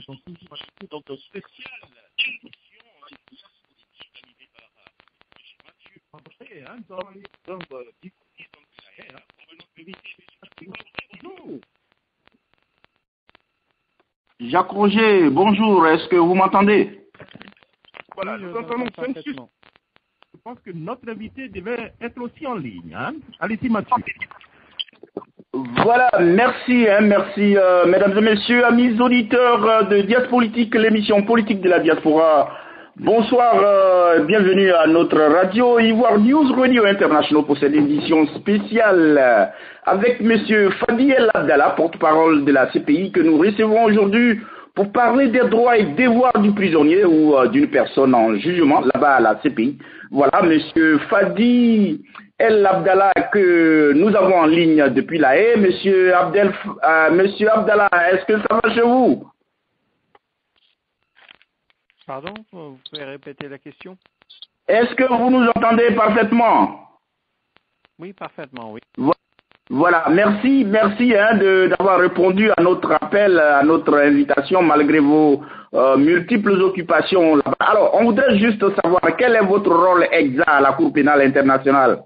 Donc, spécial émission politique animée par M. Mathieu André, dans les du côté de la pour notre invité, M. Bonjour. Jacques Roger, bonjour, est-ce que vous m'entendez? Voilà, nous entendons parfaitement. Je pense que notre invité devait être aussi en ligne. Allez-y, Mathieu. Voilà, merci, mesdames et messieurs, amis auditeurs de Dias Politique, l'émission politique de la diaspora. Bonsoir, bienvenue à notre radio Ivoire News Radio International pour cette édition spéciale avec monsieur Fadi El Abdallah, porte-parole de la CPI, que nous recevons aujourd'hui pour parler des droits et devoirs du prisonnier ou d'une personne en jugement là-bas à la CPI. Voilà, monsieur Fadi El Abdallah que nous avons en ligne depuis la Haye. Monsieur Abdallah, est-ce que ça va chez vous? Pardon, vous pouvez répéter la question? Est-ce que vous nous entendez parfaitement? Oui, parfaitement, oui. Voilà, merci d'avoir répondu à notre appel, à notre invitation malgré vos multiples occupations là-bas. Alors, on voudrait juste savoir quel est votre rôle exact à la Cour pénale internationale.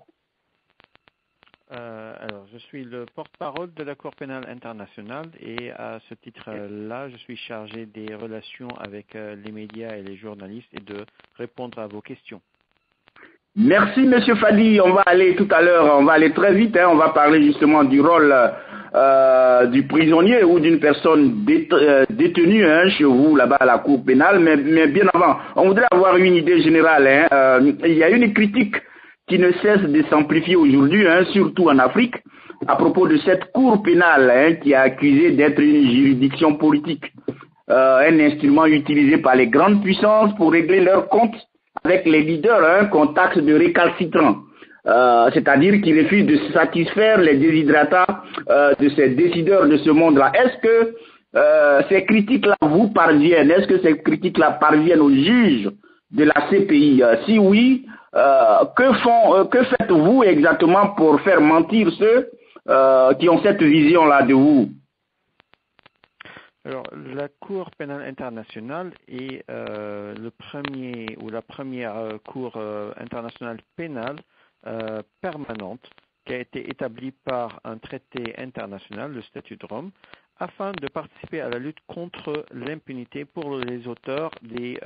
Alors, je suis le porte-parole de la Cour pénale internationale et à ce titre-là, je suis chargé des relations avec les médias et les journalistes et de répondre à vos questions. Merci, monsieur Fadi. On va aller tout à l'heure, on va aller très vite, on va parler justement du rôle du prisonnier ou d'une personne détenue chez vous, là-bas à la Cour pénale, mais bien avant, on voudrait avoir une idée générale. Il y a une critique qui ne cesse de s'amplifier aujourd'hui, surtout en Afrique, à propos de cette Cour pénale qui est accusée d'être une juridiction politique, un instrument utilisé par les grandes puissances pour régler leurs comptes avec les leaders qu'on taxe de récalcitrants, c'est-à-dire qui refusent de satisfaire les déshydratats de ces décideurs de ce monde-là. Est-ce que ces critiques-là vous parviennent? Est-ce que ces critiques-là parviennent aux juges de la CPI? Si oui, que faites-vous exactement pour faire mentir ceux qui ont cette vision-là de vous? Alors, la Cour pénale internationale est la première Cour internationale pénale permanente qui a été établie par un traité international, le Statut de Rome, afin de participer à la lutte contre l'impunité pour les auteurs des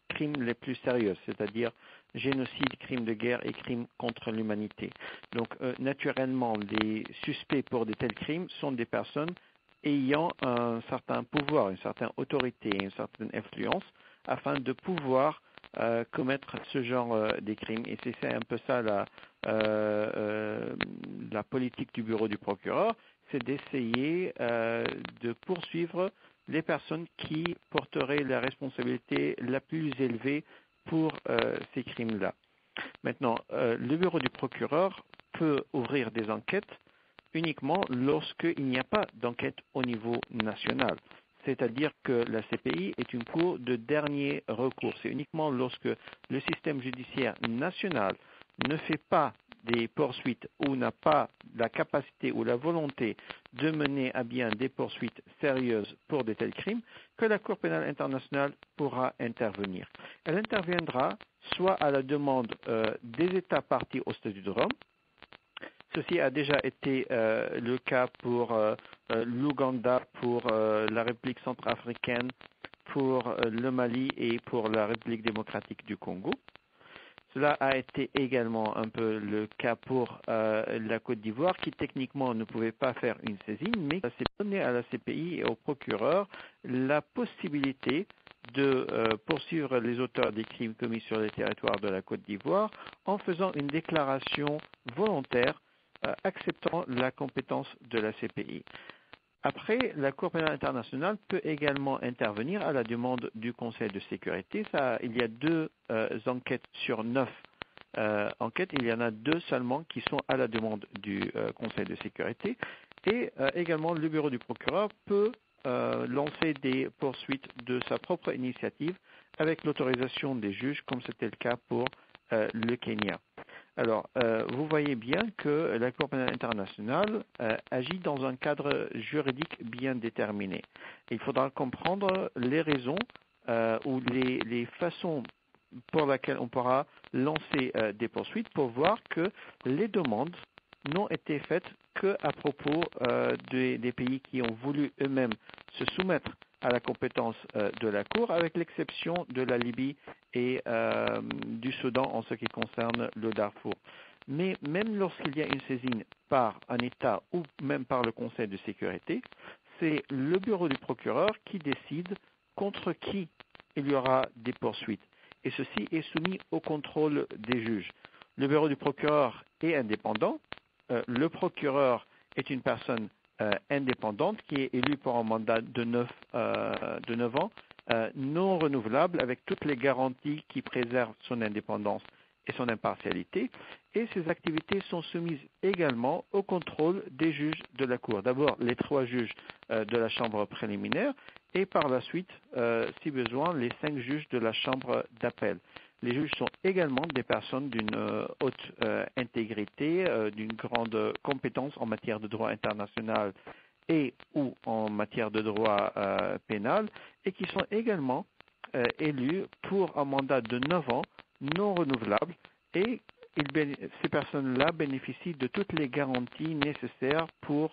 crimes les plus sérieux, c'est-à-dire génocide, crimes de guerre et crimes contre l'humanité. Donc, naturellement, les suspects pour de tels crimes sont des personnes ayant un certain pouvoir, une certaine autorité, une certaine influence, afin de pouvoir commettre ce genre de crimes. Et c'est un peu ça la politique du bureau du procureur, c'est d'essayer de poursuivre les personnes qui porteraient la responsabilité la plus élevée pour ces crimes-là. Maintenant, le bureau du procureur peut ouvrir des enquêtes uniquement lorsqu'il n'y a pas d'enquête au niveau national. C'est-à-dire que la CPI est une cour de dernier recours. C'est uniquement lorsque le système judiciaire national ne fait pas des poursuites ou n'a pas la capacité ou la volonté de mener à bien des poursuites sérieuses pour de tels crimes que la Cour pénale internationale pourra intervenir. Elle interviendra soit à la demande des États partis au Statut de Rome. Ceci a déjà été le cas pour l'Ouganda, pour la République centrafricaine, pour le Mali et pour la République démocratique du Congo. Cela a été également un peu le cas pour la Côte d'Ivoire, qui techniquement ne pouvait pas faire une saisine, mais ça s'est donné à la CPI et au procureur la possibilité de poursuivre les auteurs des crimes commis sur le territoire de la Côte d'Ivoire en faisant une déclaration volontaire acceptant la compétence de la CPI. Après, la Cour pénale internationale peut également intervenir à la demande du Conseil de sécurité. Il y a 2 enquêtes sur 9 enquêtes. Il y en a 2 seulement qui sont à la demande du Conseil de sécurité. Et également, le bureau du procureur peut lancer des poursuites de sa propre initiative avec l'autorisation des juges, comme c'était le cas pour le Kenya. Alors, vous voyez bien que la Cour pénale internationale agit dans un cadre juridique bien déterminé. Il faudra comprendre les raisons ou les façons pour lesquelles on pourra lancer des poursuites pour voir que les demandes n'ont été faites qu'à propos des pays qui ont voulu eux-mêmes se soumettre à la compétence de la Cour, avec l'exception de la Libye et du Soudan en ce qui concerne le Darfour. Mais même lorsqu'il y a une saisine par un État ou même par le Conseil de sécurité, c'est le bureau du procureur qui décide contre qui il y aura des poursuites. Et ceci est soumis au contrôle des juges. Le bureau du procureur est indépendant. Le procureur est une personne indépendante qui est élue pour un mandat de 9 ans, non renouvelable, avec toutes les garanties qui préservent son indépendance et son impartialité. Et ces activités sont soumises également au contrôle des juges de la Cour. D'abord, les 3 juges de la chambre préliminaire et par la suite, si besoin, les 5 juges de la chambre d'appel. Les juges sont également des personnes d'une haute intégrité, d'une grande compétence en matière de droit international et ou en matière de droit pénal, et qui sont également élus pour un mandat de 9 ans non renouvelable, et ces personnes-là bénéficient de toutes les garanties nécessaires pour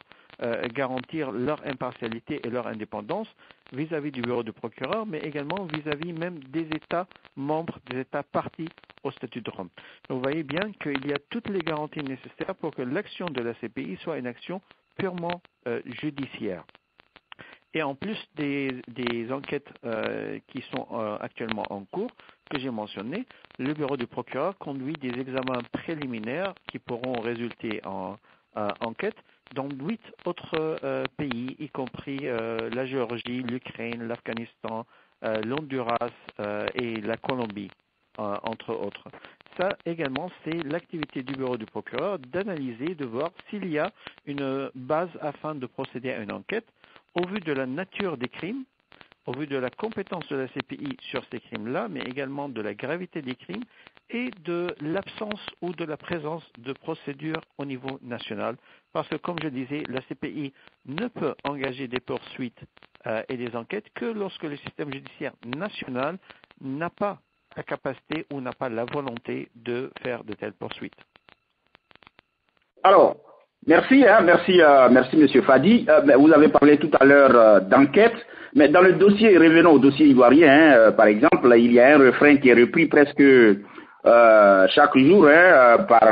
garantir leur impartialité et leur indépendance vis-à-vis du bureau du procureur, mais également vis-à-vis même des États membres, des États partis au statut de Rome. Donc, vous voyez bien qu'il y a toutes les garanties nécessaires pour que l'action de la CPI soit une action purement judiciaire. Et en plus des enquêtes qui sont actuellement en cours, que j'ai mentionnées, le bureau du procureur conduit des examens préliminaires qui pourront résulter en enquête dans 8 autres pays, y compris la Géorgie, l'Ukraine, l'Afghanistan, l'Honduras et la Colombie, entre autres. Ça également, c'est l'activité du bureau du procureur d'analyser, de voir s'il y a une base afin de procéder à une enquête au vu de la nature des crimes, au vu de la compétence de la CPI sur ces crimes-là, mais également de la gravité des crimes et de l'absence ou de la présence de procédures au niveau national. Parce que, comme je disais, la CPI ne peut engager des poursuites et des enquêtes que lorsque le système judiciaire national n'a pas la capacité ou n'a pas la volonté de faire de telles poursuites. Alors, merci Monsieur Fadi. Vous avez parlé tout à l'heure d'enquête, mais dans le dossier, revenons au dossier ivoirien, par exemple, il y a un refrain qui est repris presque chaque jour par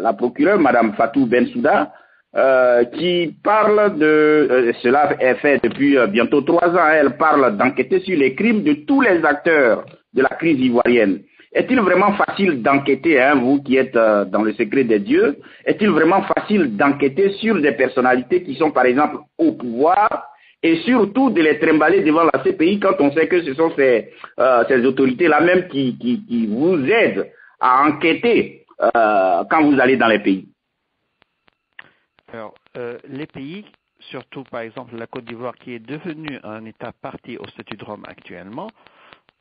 la procureure, Madame Fatou Bensouda, qui parle cela est fait depuis bientôt 3 ans, elle parle d'enquêter sur les crimes de tous les acteurs de la crise ivoirienne. Est-il vraiment facile d'enquêter, vous qui êtes dans le secret des dieux, est-il vraiment facile d'enquêter sur des personnalités qui sont par exemple au pouvoir et surtout de les trimballer devant la CPI quand on sait que ce sont ces autorités-là même qui vous aident à enquêter quand vous allez dans les pays? Alors, les pays, surtout par exemple la Côte d'Ivoire qui est devenue un État parti au statut de Rome actuellement,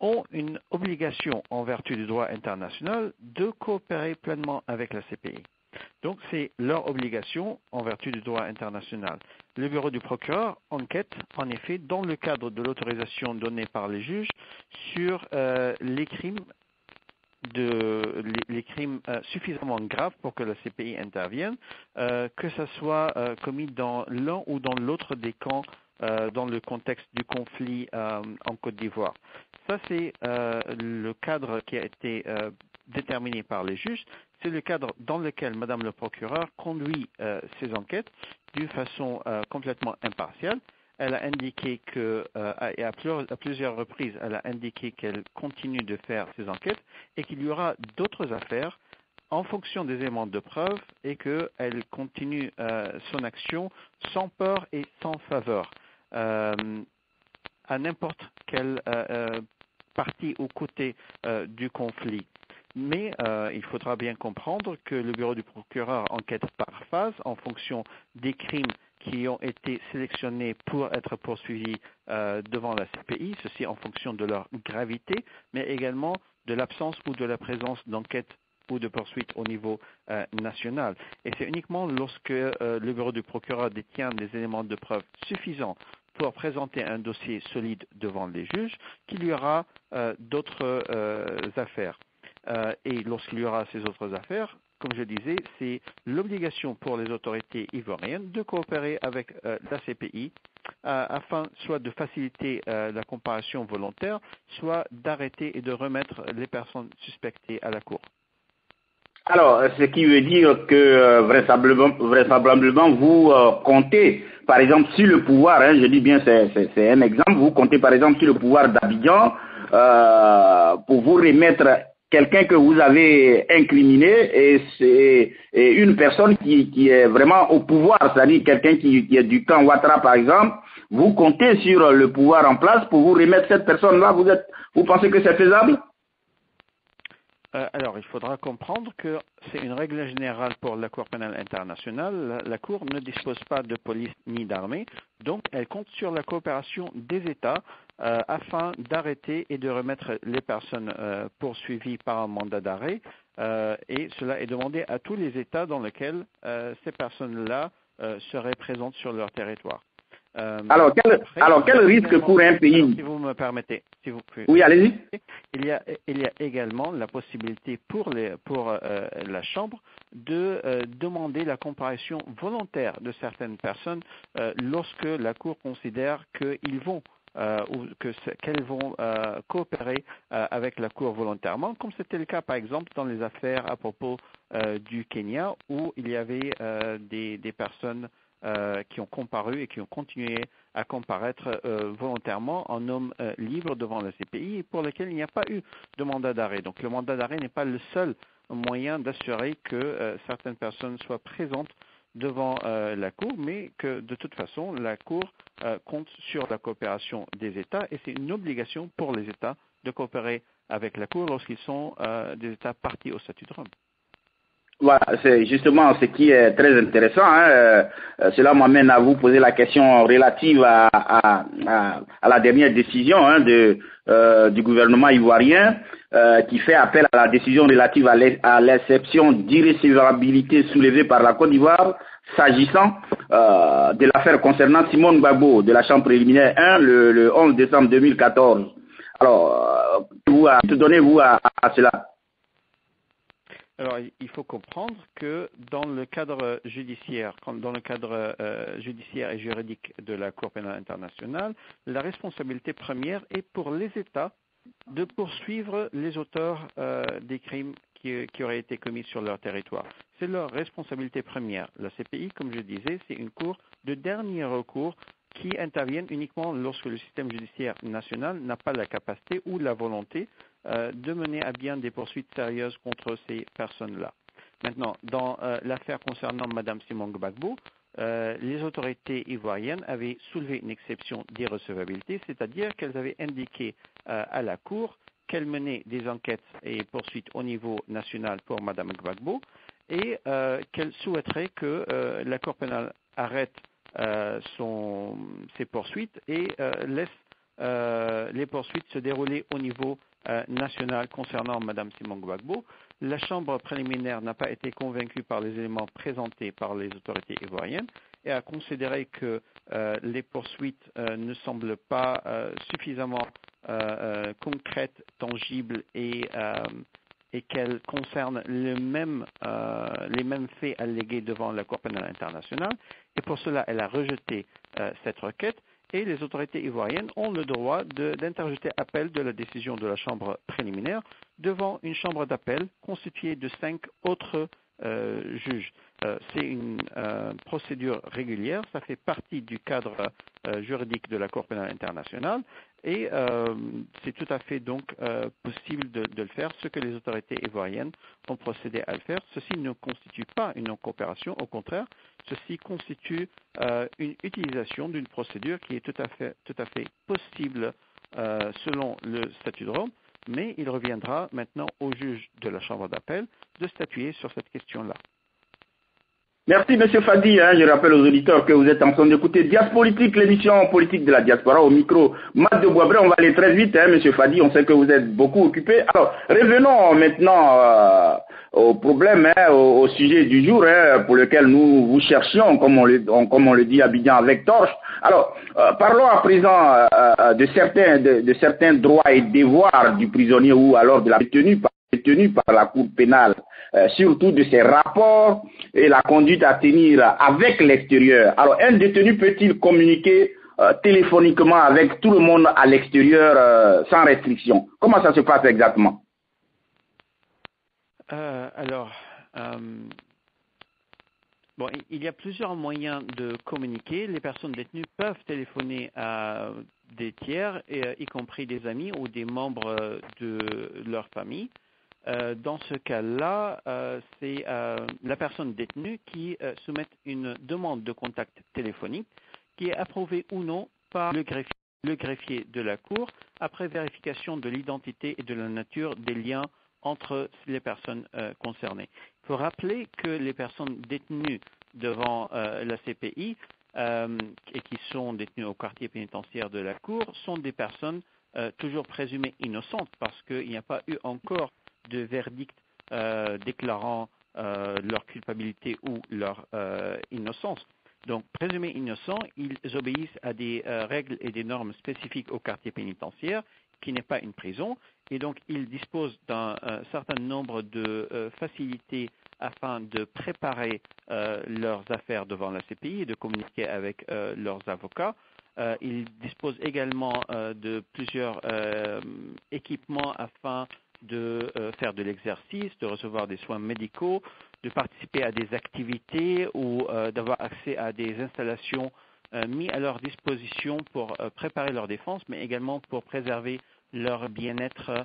ont une obligation en vertu du droit international de coopérer pleinement avec la CPI. Donc c'est leur obligation en vertu du droit international. Le bureau du procureur enquête en effet dans le cadre de l'autorisation donnée par les juges sur les crimes suffisamment graves pour que la CPI intervienne, que ce soit commis dans l'un ou dans l'autre des camps dans le contexte du conflit en Côte d'Ivoire. Ça, c'est le cadre qui a été déterminé par les juges. C'est le cadre dans lequel Madame le procureur conduit ses enquêtes d'une façon complètement impartiale. Elle a indiqué et à plusieurs reprises, elle a indiqué qu'elle continue de faire ses enquêtes et qu'il y aura d'autres affaires en fonction des éléments de preuve et qu'elle continue son action sans peur et sans faveur à n'importe quelle partie ou côté du conflit. Mais il faudra bien comprendre que le bureau du procureur enquête par phase en fonction des crimes qui ont été sélectionnés pour être poursuivis devant la CPI, ceci en fonction de leur gravité, mais également de l'absence ou de la présence d'enquête ou de poursuite au niveau national. Et c'est uniquement lorsque le bureau du procureur détient des éléments de preuve suffisants pour présenter un dossier solide devant les juges qu'il y aura d'autres affaires. Et lorsqu'il y aura ces autres affaires, comme je disais, c'est l'obligation pour les autorités ivoiriennes de coopérer avec la CPI afin soit de faciliter la comparution volontaire, soit d'arrêter et de remettre les personnes suspectées à la cour. Alors, ce qui veut dire que vraisemblablement vous comptez, par exemple, sur le pouvoir, je dis bien c'est un exemple, vous comptez par exemple sur le pouvoir d'Abidjan pour vous remettre quelqu'un que vous avez incriminé et c'est une personne qui est vraiment au pouvoir, c'est-à-dire quelqu'un qui est du camp Ouattara par exemple, vous comptez sur le pouvoir en place pour vous remettre cette personne-là, vous pensez que c'est faisable? Alors, il faudra comprendre que c'est une règle générale pour la Cour pénale internationale. La Cour ne dispose pas de police ni d'armée, donc elle compte sur la coopération des États afin d'arrêter et de remettre les personnes poursuivies par un mandat d'arrêt. Et cela est demandé à tous les États dans lesquels ces personnes-là seraient présentes sur leur territoire. Alors, quel risque pour un pays? Alors, si vous me permettez, si vous pouvez. Oui, allez-y. Il y a également la possibilité pour la Chambre de demander la comparution volontaire de certaines personnes lorsque la Cour considère qu'ils vont qu'elles vont coopérer avec la Cour volontairement, comme c'était le cas par exemple dans les affaires à propos du Kenya où il y avait des personnes qui ont comparu et qui ont continué à comparaître volontairement en hommes libres devant la CPI et pour lesquels il n'y a pas eu de mandat d'arrêt. Donc le mandat d'arrêt n'est pas le seul moyen d'assurer que certaines personnes soient présentes devant la Cour, mais que de toute façon la Cour compte sur la coopération des États et c'est une obligation pour les États de coopérer avec la Cour lorsqu'ils sont des États partis au statut de Rome. Voilà, c'est justement ce qui est très intéressant. Cela m'amène à vous poser la question relative à la dernière décision du gouvernement ivoirien qui fait appel à la décision relative à l'exception d'irrecevabilité soulevée par la Côte d'Ivoire s'agissant de l'affaire concernant Simone Gbagbo de la Chambre préliminaire 1 le 11 décembre 2014. Alors, donnez-vous à cela? Alors, il faut comprendre que dans le cadre judiciaire et juridique de la Cour pénale internationale, la responsabilité première est pour les États de poursuivre les auteurs des crimes qui auraient été commis sur leur territoire. C'est leur responsabilité première. La CPI, comme je disais, c'est une cour de dernier recours qui interviennent uniquement lorsque le système judiciaire national n'a pas la capacité ou la volonté de mener à bien des poursuites sérieuses contre ces personnes-là. Maintenant, dans l'affaire concernant Mme Simone Gbagbo, les autorités ivoiriennes avaient soulevé une exception d'irrecevabilité, c'est-à-dire qu'elles avaient indiqué à la Cour qu'elles menaient des enquêtes et poursuites au niveau national pour Mme Gbagbo et qu'elles souhaiteraient que la Cour pénale arrête ses poursuites et laisse les poursuites se dérouler au niveau national concernant Mme Simone Gbagbo. La Chambre préliminaire n'a pas été convaincue par les éléments présentés par les autorités ivoiriennes et a considéré que les poursuites ne semblent pas suffisamment concrètes, tangibles et qu'elles concernent les mêmes faits allégués devant la Cour pénale internationale. Et pour cela, elle a rejeté cette requête. Et les autorités ivoiriennes ont le droit d'interjeter appel de la décision de la Chambre préliminaire devant une chambre d'appel constituée de 5 autres juges. C'est une procédure régulière, ça fait partie du cadre juridique de la Cour pénale internationale et c'est tout à fait donc possible de le faire, ce que les autorités ivoiriennes ont procédé à le faire. Ceci ne constitue pas une non-coopération, au contraire, ceci constitue une utilisation d'une procédure qui est tout à fait possible selon le statut de Rome, mais il reviendra maintenant au juge de la Chambre d'appel de statuer sur cette question-là. Merci M. Fadi. Je rappelle aux auditeurs que vous êtes en train d'écouter Diaspolitique, l'émission politique de la diaspora. Au micro, Matt de Boisbré. On va aller très vite, M. Fadi. On sait que vous êtes beaucoup occupé. Alors, revenons maintenant au problème, au sujet du jour, pour lequel nous vous cherchions, comme on le dit à Abidjan avec torche. Alors, parlons à présent de certains droits et devoirs du prisonnier ou alors de la détenu par la Cour pénale, surtout de ses rapports et la conduite à tenir avec l'extérieur. Alors, un détenu peut-il communiquer téléphoniquement avec tout le monde à l'extérieur sans restriction? Comment ça se passe exactement? Bon, il y a plusieurs moyens de communiquer. Les personnes détenues peuvent téléphoner à des tiers, y compris des amis ou des membres de leur famille. Dans ce cas-là, c'est la personne détenue qui soumet une demande de contact téléphonique qui est approuvée ou non par le greffier de la Cour après vérification de l'identité et de la nature des liens entre les personnes concernées. Il faut rappeler que les personnes détenues devant la CPI et qui sont détenues au quartier pénitentiaire de la Cour sont des personnes toujours présumées innocentes parce qu'il n'y a pas eu encore de verdict déclarant leur culpabilité ou leur innocence. Donc, présumés innocents, ils obéissent à des règles et des normes spécifiques au quartier pénitentiaire, qui n'est pas une prison, et donc ils disposent d'un certain nombre de facilités afin de préparer leurs affaires devant la CPI et de communiquer avec leurs avocats. Ils disposent également de plusieurs équipements afin de faire de l'exercice, de recevoir des soins médicaux, de participer à des activités ou d'avoir accès à des installations mises à leur disposition pour préparer leur défense, mais également pour préserver leur bien-être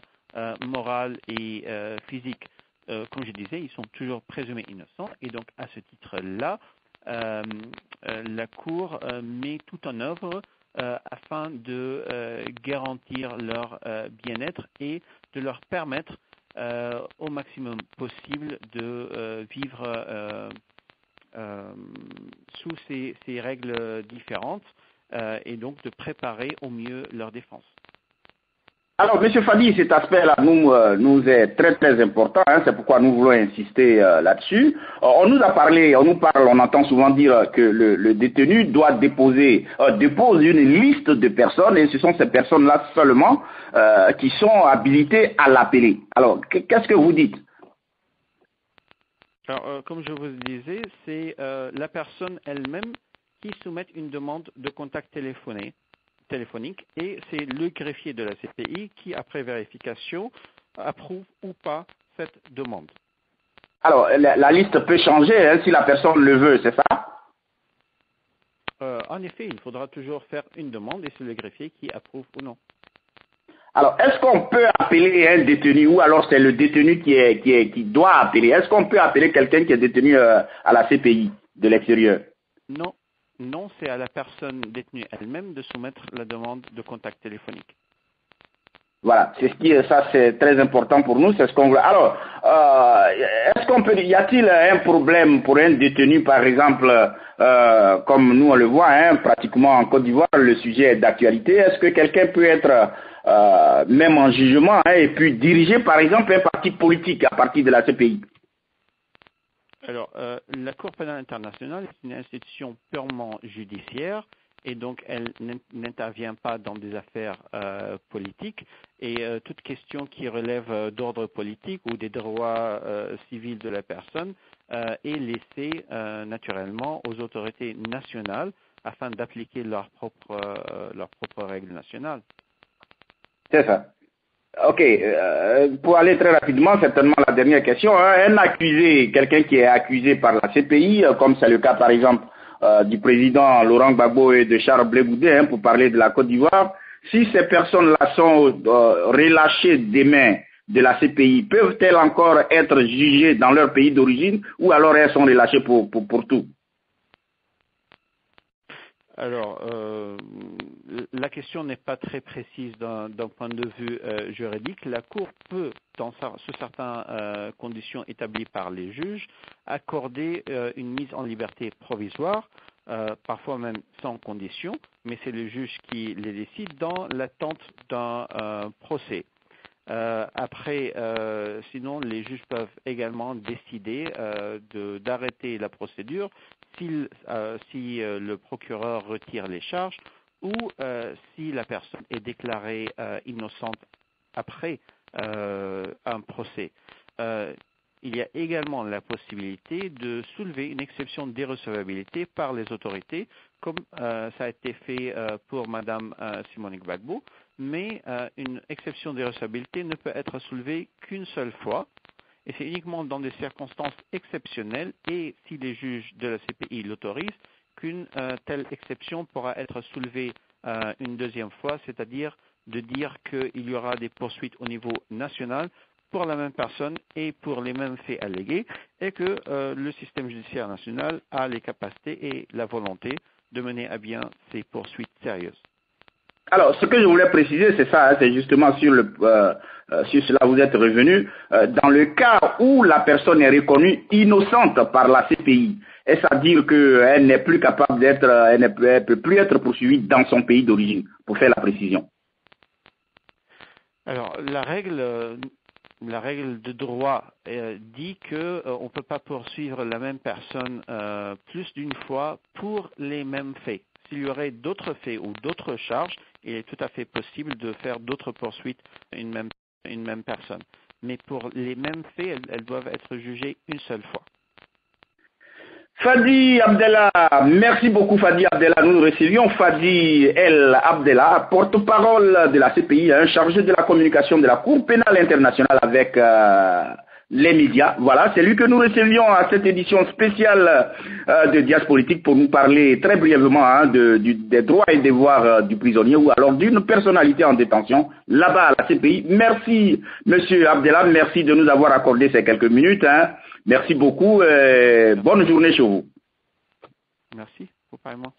moral et physique. Comme je disais, ils sont toujours présumés innocents et donc à ce titre-là, la Cour met tout en œuvre afin de garantir leur bien-être et de leur permettre au maximum possible de vivre sous ces règles différentes et donc de préparer au mieux leur défense. Alors, M. Fadi, cet aspect-là nous est très très important, c'est pourquoi nous voulons insister là-dessus. On nous parle, on entend souvent dire que le détenu doit dépose une liste de personnes et ce sont ces personnes-là seulement qui sont habilitées à l'appeler. Alors, qu'est-ce que vous dites? Alors, comme je vous le disais, c'est la personne elle-même qui soumet une demande de contact téléphonique et c'est le greffier de la CPI qui, après vérification, approuve ou pas cette demande. Alors, la liste peut changer si la personne le veut, c'est ça? En effet, il faudra toujours faire une demande et c'est le greffier qui approuve ou non. Alors, est-ce qu'on peut appeler un détenu ou alors c'est le détenu qui doit appeler? Est-ce qu'on peut appeler quelqu'un qui est détenu à la CPI de l'extérieur? Non, c'est à la personne détenue elle-même de soumettre la demande de contact téléphonique. Voilà, ça c'est très important pour nous, c'est ce qu'on veut. Alors, y a-t-il un problème pour un détenu, par exemple, comme nous on le voit, pratiquement en Côte d'Ivoire, le sujet est d'actualité. Est-ce que quelqu'un peut être même en jugement et puis diriger, par exemple, un parti politique à partir de la CPI? Alors, la Cour pénale internationale est une institution purement judiciaire et donc elle n'intervient pas dans des affaires politiques et toute question qui relève d'ordre politique ou des droits civils de la personne est laissée naturellement aux autorités nationales afin d'appliquer leurs propres règles nationales. C'est ça. Ok, pour aller très rapidement, certainement la dernière question, un accusé, quelqu'un qui est accusé par la CPI, comme c'est le cas par exemple du président Laurent Gbagbo et de Charles Blé Goudé, pour parler de la Côte d'Ivoire, si ces personnes-là sont relâchées des mains de la CPI, peuvent-elles encore être jugées dans leur pays d'origine ou alors elles sont relâchées pour tout? Alors, la question n'est pas très précise d'un point de vue juridique. La Cour peut, sous certaines conditions établies par les juges, accorder une mise en liberté provisoire, parfois même sans condition, mais c'est le juge qui les décide dans l'attente d'un procès. Après, sinon, les juges peuvent également décider d'arrêter la procédure si le procureur retire les charges ou si la personne est déclarée innocente après un procès. Il y a également la possibilité de soulever une exception d'irrecevabilité par les autorités, comme ça a été fait pour Madame Simone Gbagbo, mais une exception d'irrecevabilité ne peut être soulevée qu'une seule fois, et c'est uniquement dans des circonstances exceptionnelles et si les juges de la CPI l'autorisent qu'une telle exception pourra être soulevée une deuxième fois, c'est-à-dire de dire qu'il y aura des poursuites au niveau national pour la même personne et pour les mêmes faits allégués, et que le système judiciaire national a les capacités et la volonté de mener à bien ces poursuites sérieuses. Alors, ce que je voulais préciser, c'est ça, hein, c'est justement sur cela vous êtes revenu. Dans le cas où la personne est reconnue innocente par la CPI, est-ce à dire qu'elle n'est plus capable d'être, elle ne peut plus être poursuivie dans son pays d'origine, pour faire la précision? Alors, la règle de droit dit qu'on ne peut pas poursuivre la même personne plus d'une fois pour les mêmes faits. S'il y aurait d'autres faits ou d'autres charges, il est tout à fait possible de faire d'autres poursuites à une même personne. Mais pour les mêmes faits, elles doivent être jugées une seule fois. Fadi Abdellah, merci beaucoup Fadi Abdellah. Nous recevions Fadi El Abdellah, porte-parole de la CPI, chargé de la communication de la Cour pénale internationale avec les médias. Voilà, c'est lui que nous recevions à cette édition spéciale de Diaspolitique pour nous parler très brièvement des droits et devoirs du prisonnier ou alors d'une personnalité en détention là-bas à la CPI. Merci Monsieur Abdellah, merci de nous avoir accordé ces quelques minutes. Merci beaucoup et bonne journée chez vous. Merci, vous pareillement.